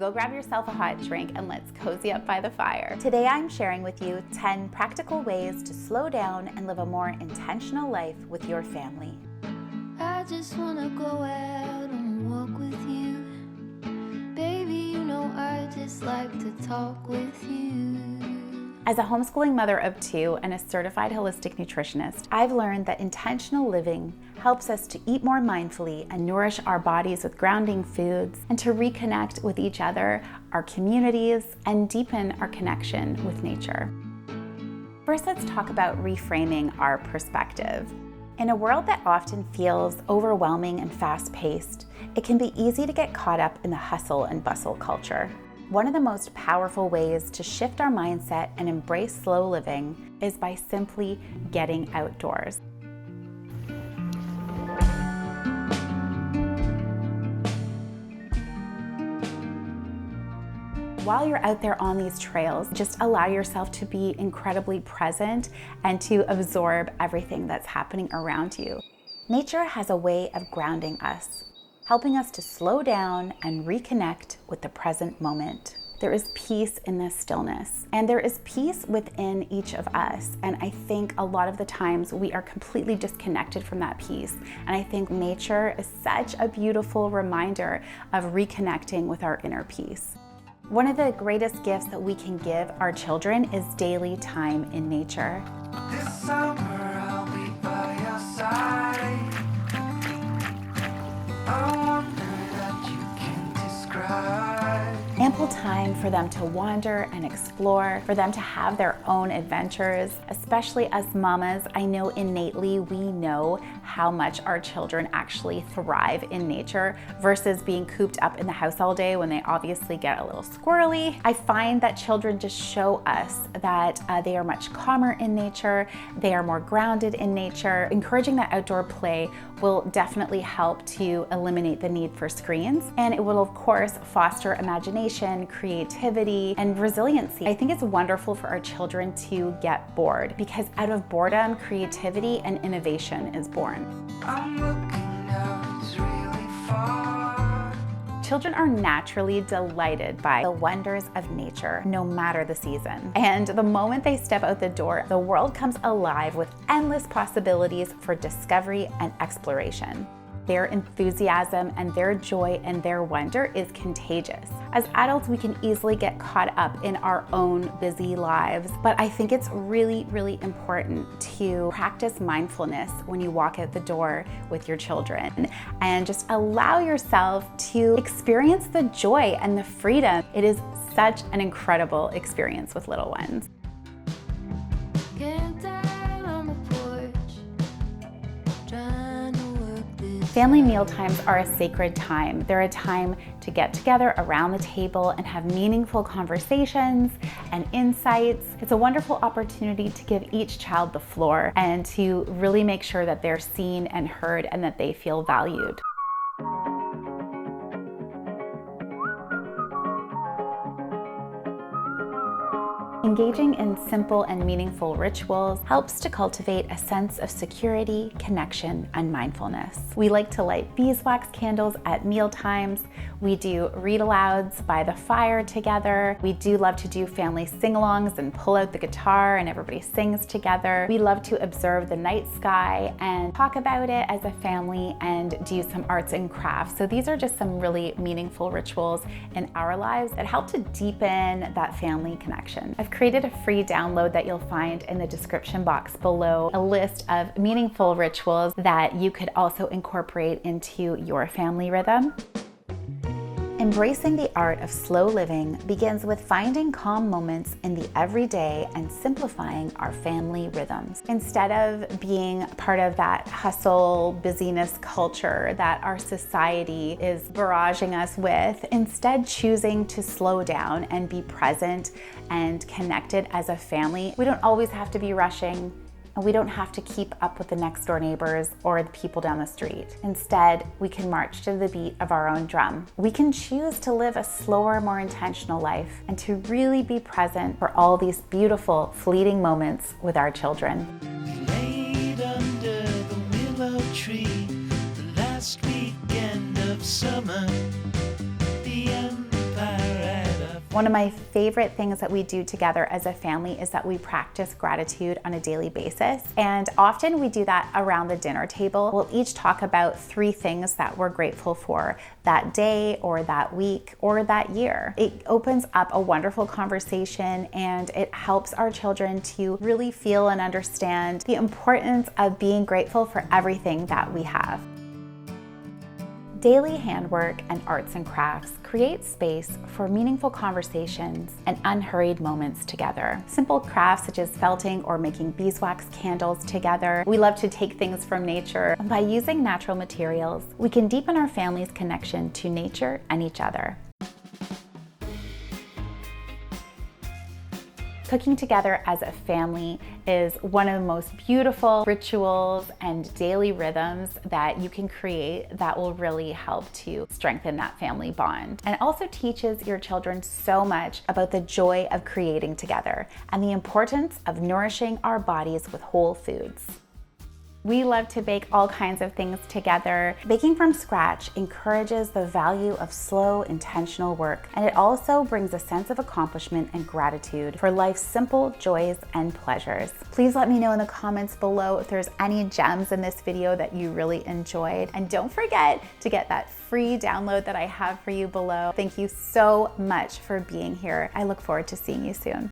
Go grab yourself a hot drink and let's cozy up by the fire. Today I'm sharing with you 10 practical ways to slow down and live a more intentional life with your family. I just wanna go out on a walk with you. Baby, you know I just like to talk with you. As a homeschooling mother of 2 and a certified holistic nutritionist, I've learned that intentional living helps us to eat more mindfully and nourish our bodies with grounding foods, and to reconnect with each other, our communities, and deepen our connection with nature. First, let's talk about reframing our perspective. In a world that often feels overwhelming and fast-paced, it can be easy to get caught up in the hustle and bustle culture. One of the most powerful ways to shift our mindset and embrace slow living is by simply getting outdoors. While you're out there on these trails, just allow yourself to be incredibly present and to absorb everything that's happening around you. Nature has a way of grounding us, helping us to slow down and reconnect with the present moment. There is peace in this stillness, and there is peace within each of us. And I think a lot of the times we are completely disconnected from that peace. And I think nature is such a beautiful reminder of reconnecting with our inner peace. One of the greatest gifts that we can give our children is daily time in nature. This summer I'll be by your side. I wonder that you can describe. Ample time for them to wander and explore, for them to have their own adventures. Especially as mamas, I know innately we know how much our children actually thrive in nature versus being cooped up in the house all day when they obviously get a little squirrely. I find that children just show us that they are much calmer in nature, they are more grounded in nature. Encouraging that outdoor play will definitely help to eliminate the need for screens, and it will of course foster imagination, creativity, and resiliency. I think it's wonderful for our children to get bored, because out of boredom, creativity and innovation is born. I'm looking out, it's really far. Children are naturally delighted by the wonders of nature, no matter the season. And the moment they step out the door, the world comes alive with endless possibilities for discovery and exploration. Their enthusiasm and their joy and their wonder is contagious. As adults, we can easily get caught up in our own busy lives, but I think it's really, really important to practice mindfulness when you walk out the door with your children and just allow yourself to experience the joy and the freedom. It is such an incredible experience with little ones. Get down on the porch, trying to work this. Family meal times are a sacred time. They're a time to get together around the table and have meaningful conversations and insights. It's a wonderful opportunity to give each child the floor and to really make sure that they're seen and heard and that they feel valued. Engaging in simple and meaningful rituals helps to cultivate a sense of security, connection, and mindfulness. We like to light beeswax candles at meal times. We do read-alouds by the fire together. We do love to do family sing-alongs and pull out the guitar and everybody sings together. We love to observe the night sky and talk about it as a family and do some arts and crafts. So these are just some really meaningful rituals in our lives that help to deepen that family connection. I've created a free download that you'll find in the description box below, a list of meaningful rituals that you could also incorporate into your family rhythm. Embracing the art of slow living begins with finding calm moments in the everyday and simplifying our family rhythms. Instead of being part of that hustle, busyness culture that our society is barraging us with, instead choosing to slow down and be present and connected as a family. We don't always have to be rushing. And we don't have to keep up with the next door neighbors or the people down the street. Instead, we can march to the beat of our own drum. We can choose to live a slower, more intentional life and to really be present for all these beautiful, fleeting moments with our children. Laid under the willow tree, the last weekend of summer, the empire One of my favorite things that we do together as a family is that we practice gratitude on a daily basis. And often we do that around the dinner table. We'll each talk about 3 things that we're grateful for that day or that week or that year. It opens up a wonderful conversation and it helps our children to really feel and understand the importance of being grateful for everything that we have. Daily handwork and arts and crafts create space for meaningful conversations and unhurried moments together. Simple crafts such as felting or making beeswax candles together. We love to take things from nature. By using natural materials, we can deepen our family's connection to nature and each other. Cooking together as a family is one of the most beautiful rituals and daily rhythms that you can create that will really help to strengthen that family bond. And it also teaches your children so much about the joy of creating together and the importance of nourishing our bodies with whole foods. We love to bake all kinds of things together. Baking from scratch encourages the value of slow, intentional work, and it also brings a sense of accomplishment and gratitude for life's simple joys and pleasures. Please let me know in the comments below if there's any gems in this video that you really enjoyed. And don't forget to get that free download that I have for you below. Thank you so much for being here. I look forward to seeing you soon.